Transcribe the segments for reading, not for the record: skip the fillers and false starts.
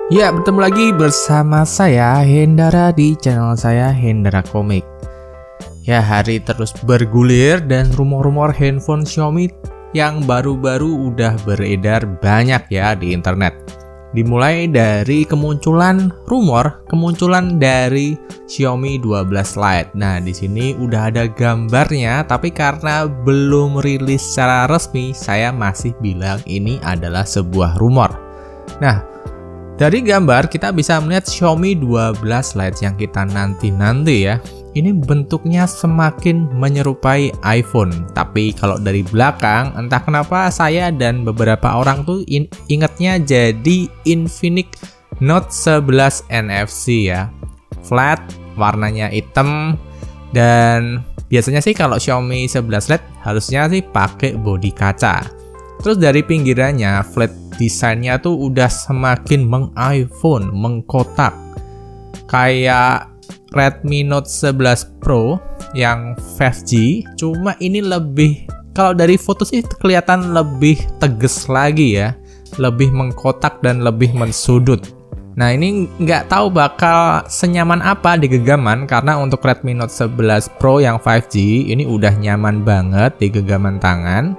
Ya, bertemu lagi bersama saya Hendara di channel saya Hendara Komik. Ya, hari terus bergulir dan rumor-rumor handphone Xiaomi yang baru-baru udah beredar banyak ya di internet. Dimulai dari kemunculan dari Xiaomi 12 Lite. Nah, di sini udah ada gambarnya, tapi karena belum rilis secara resmi, saya masih bilang ini adalah sebuah rumor. Nah, dari gambar kita bisa melihat Xiaomi 12 Lite yang kita nanti-nanti ya. Ini bentuknya semakin menyerupai iPhone. Tapi kalau dari belakang, entah kenapa saya dan beberapa orang tuh ingatnya jadi Infinix Note 11 NFC ya. Flat, warnanya hitam, dan biasanya sih kalau Xiaomi 11 Lite harusnya sih pakai bodi kaca. Terus dari pinggirannya, flat desainnya tuh udah semakin meng-iPhone, mengkotak. Kayak Redmi Note 11 Pro yang 5G, cuma ini lebih, kalau dari foto sih kelihatan lebih tegas lagi ya. Lebih mengkotak dan lebih mensudut. Nah, ini nggak tahu bakal senyaman apa di genggaman, karena untuk Redmi Note 11 Pro yang 5G, ini udah nyaman banget di genggaman tangan.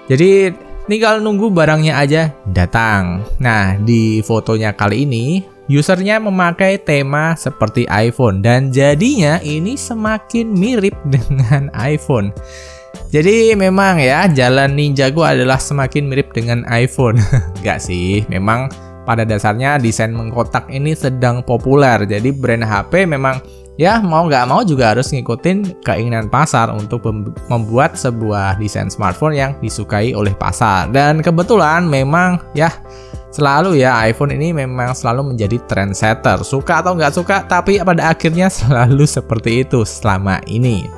Jadi tinggal nunggu barangnya aja datang. Nah, di fotonya kali ini usernya memakai tema seperti iPhone dan jadinya ini semakin mirip dengan iPhone. Jadi memang ya, jalan ninjago adalah semakin mirip dengan iPhone. Enggak sih, memang pada dasarnya desain mengkotak ini sedang populer. Jadi brand HP memang ya mau nggak mau juga harus ngikutin keinginan pasar untuk membuat sebuah desain smartphone yang disukai oleh pasar. Dan kebetulan memang ya selalu ya iPhone ini memang selalu menjadi trendsetter. Suka atau nggak suka, tapi pada akhirnya selalu seperti itu selama ini.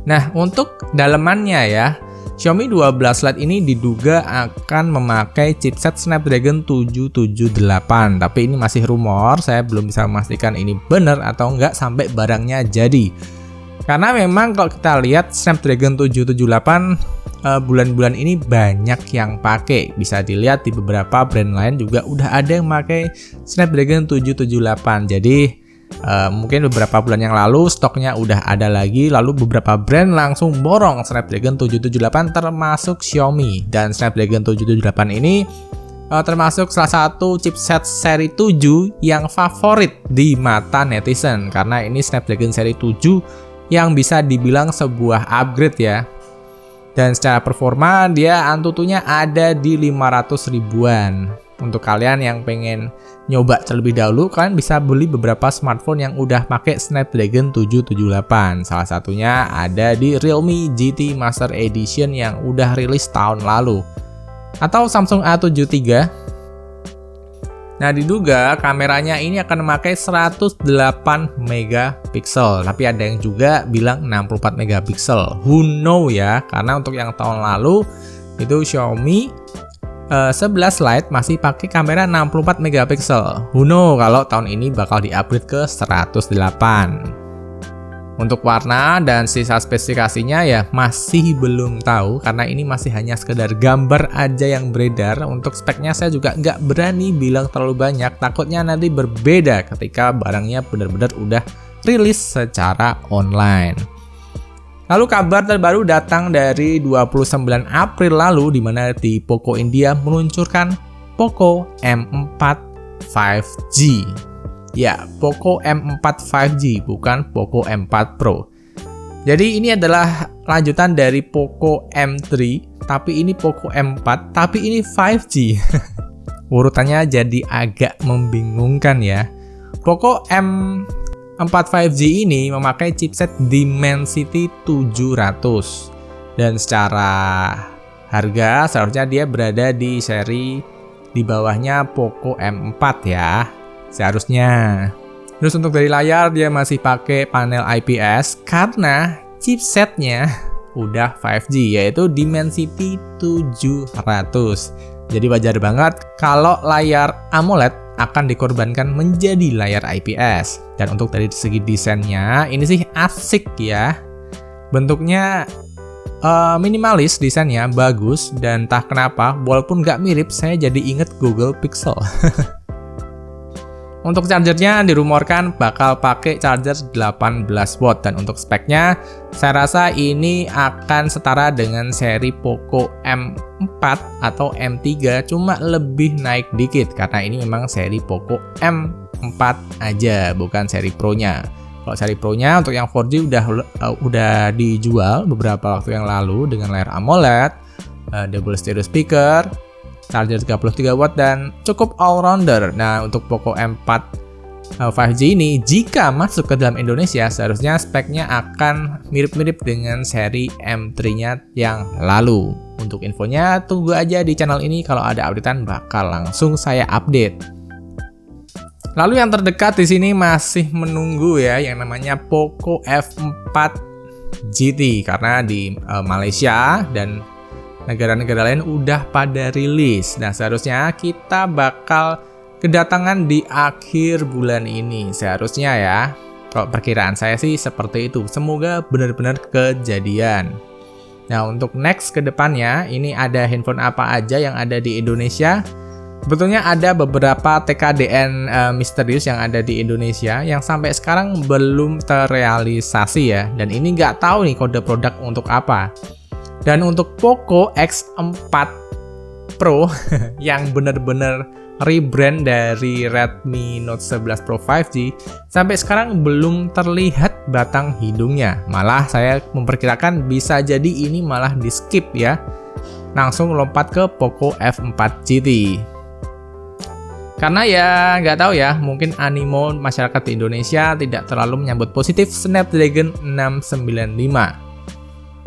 Nah, untuk dalemannya ya, Xiaomi 12 Lite ini diduga akan memakai chipset Snapdragon 778, tapi ini masih rumor, saya belum bisa memastikan ini benar atau enggak sampai barangnya jadi. Karena memang kalau kita lihat Snapdragon 778 bulan-bulan ini banyak yang pakai. Bisa dilihat di beberapa brand lain juga udah ada yang pakai Snapdragon 778. Jadi mungkin beberapa bulan yang lalu stoknya udah ada lagi, lalu beberapa brand langsung borong Snapdragon 778 termasuk Xiaomi. Dan Snapdragon 778 ini termasuk salah satu chipset seri 7 yang favorit di mata netizen, karena ini Snapdragon seri 7 yang bisa dibilang sebuah upgrade ya. Dan secara performa dia antutunya ada di 500 ribuan. Untuk kalian yang pengen nyoba terlebih dahulu, kalian bisa beli beberapa smartphone yang udah pakai Snapdragon 778. Salah satunya ada di Realme GT Master Edition yang udah rilis tahun lalu, atau Samsung A73. Nah, diduga kameranya ini akan memakai 108 megapiksel, tapi ada yang juga bilang 64 megapiksel. Who know ya, karena untuk yang tahun lalu itu Xiaomi 11 Lite masih pakai kamera 64 megapiksel. Who know kalau tahun ini bakal di-upgrade ke 108. Untuk warna dan sisa spesifikasinya ya masih belum tahu, karena ini masih hanya sekedar gambar aja yang beredar. Untuk speknya saya juga nggak berani bilang terlalu banyak, takutnya nanti berbeda ketika barangnya benar-benar udah rilis secara online. Lalu kabar terbaru datang dari 29 April lalu, di mana di Poco India meluncurkan Poco M4 5G. Ya, Poco M4 5G, bukan Poco M4 Pro. Jadi ini adalah lanjutan dari Poco M3, tapi ini Poco M4, tapi ini 5G. Urutannya jadi agak membingungkan ya. Poco M4 5G ini memakai chipset Dimensity 700. Dan secara harga seharusnya dia berada di seri di bawahnya Poco M4 ya. Seharusnya. Terus untuk dari layar dia masih pakai panel IPS karena chipsetnya udah 5G, yaitu Dimensity 700. Jadi wajar banget kalau layar AMOLED akan dikorbankan menjadi layar IPS. Dan untuk dari segi desainnya ini sih asik ya. Bentuknya minimalis desainnya, bagus, dan entah kenapa walaupun nggak mirip saya jadi inget Google Pixel. Untuk chargernya dirumorkan bakal pakai charger 18 watt, dan untuk speknya saya rasa ini akan setara dengan seri Poco M4 atau M3, cuma lebih naik dikit karena ini memang seri Poco M4 aja, bukan seri Pro-nya. Kalau seri Pro-nya untuk yang 4G udah dijual beberapa waktu yang lalu dengan layar AMOLED, double stereo speaker, charger 33 watt, dan cukup all-rounder. Nah, untuk Poco M4 5G ini jika masuk ke dalam Indonesia seharusnya speknya akan mirip-mirip dengan seri M3-nya yang lalu. Untuk infonya tunggu aja di channel ini, kalau ada updatean bakal langsung saya update. Lalu yang terdekat di sini masih menunggu ya yang namanya Poco F4 GT, karena di Malaysia dan negara-negara lain udah pada rilis. Nah, seharusnya kita bakal kedatangan di akhir bulan ini. Seharusnya ya. Kalau perkiraan saya sih seperti itu. Semoga benar-benar kejadian. Nah, untuk next ke depannya, ini ada handphone apa aja yang ada di Indonesia? Sebetulnya ada beberapa TKDN misterius yang ada di Indonesia yang sampai sekarang belum terrealisasi ya. Dan ini nggak tahu nih kode produk untuk apa. Dan untuk Poco X4 Pro yang benar-benar rebrand dari Redmi Note 11 Pro 5G, sampai sekarang belum terlihat batang hidungnya. Malah saya memperkirakan bisa jadi ini malah di skip ya. Langsung lompat ke Poco F4 GT. Karena ya nggak tahu ya, mungkin animo masyarakat di Indonesia tidak terlalu menyambut positif Snapdragon 695.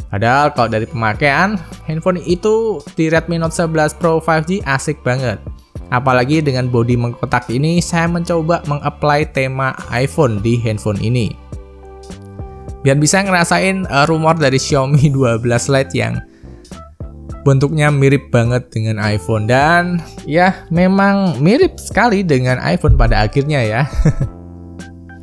Padahal kalau dari pemakaian, handphone itu di Redmi Note 11 Pro 5G asik banget. Apalagi dengan bodi mengkotak ini, saya mencoba meng-apply tema iPhone di handphone ini. Biar bisa ngerasain rumor dari Xiaomi 12 Lite yang bentuknya mirip banget dengan iPhone. Dan ya memang mirip sekali dengan iPhone pada akhirnya ya.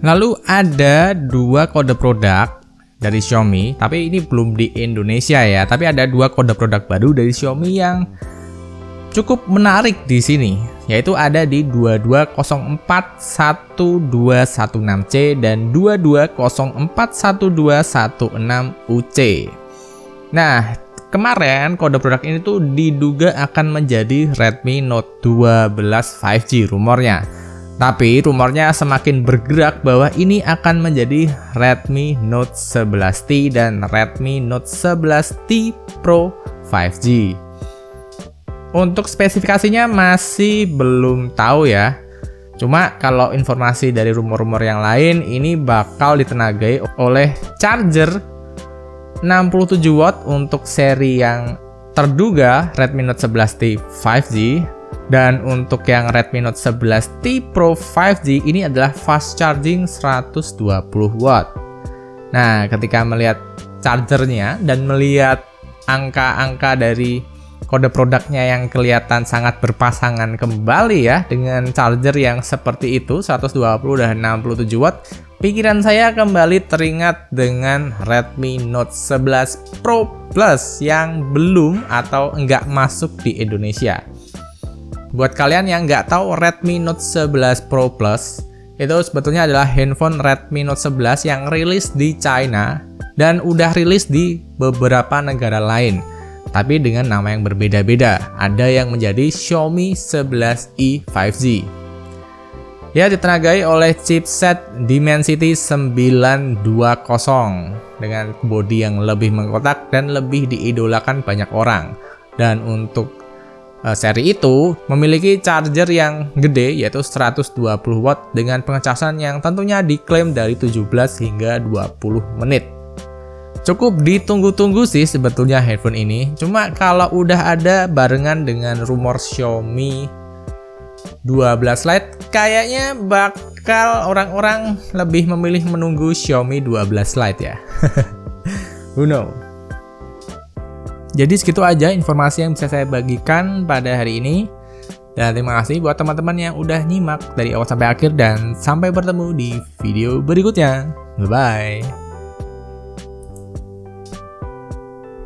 Lalu ada dua kode produk dari Xiaomi, tapi ini belum di Indonesia ya. Tapi ada dua kode produk baru dari Xiaomi yang cukup menarik di sini, yaitu ada di 22041216C dan 22041216UC. Nah, kemarin kode produk ini tuh diduga akan menjadi Redmi Note 12 5G rumornya. Tapi rumornya semakin bergerak bahwa ini akan menjadi Redmi Note 11T dan Redmi Note 11T Pro 5G. Untuk spesifikasinya masih belum tahu ya. Cuma kalau informasi dari rumor-rumor yang lain, ini bakal ditenagai oleh charger 67 watt untuk seri yang terduga Redmi Note 11T 5G. Dan untuk yang Redmi Note 11T Pro 5G ini adalah fast charging 120 watt. Nah, ketika melihat chargernya dan melihat angka-angka dari kode produknya yang kelihatan sangat berpasangan kembali ya dengan charger yang seperti itu 120 dan 67 watt, pikiran saya kembali teringat dengan Redmi Note 11 Pro Plus yang belum atau enggak masuk di Indonesia. Buat kalian yang nggak tahu, Redmi Note 11 Pro Plus itu sebetulnya adalah handphone Redmi Note 11 yang rilis di China dan udah rilis di beberapa negara lain, tapi dengan nama yang berbeda-beda. Ada yang menjadi Xiaomi 11i 5G. Ya, ditenagai oleh chipset Dimensity 920 dengan bodi yang lebih mengkotak dan lebih diidolakan banyak orang. Dan untuk seri itu memiliki charger yang gede yaitu 120 watt dengan pengecasan yang tentunya diklaim dari 17 hingga 20 menit. Cukup ditunggu-tunggu sih sebetulnya handphone ini. Cuma kalau udah ada barengan dengan rumor Xiaomi 12 Lite, kayaknya bakal orang-orang lebih memilih menunggu Xiaomi 12 Lite ya. Who knows? Jadi segitu aja informasi yang bisa saya bagikan pada hari ini. Dan terima kasih buat teman-teman yang udah nyimak dari awal sampai akhir. Dan sampai bertemu di video berikutnya. Bye-bye.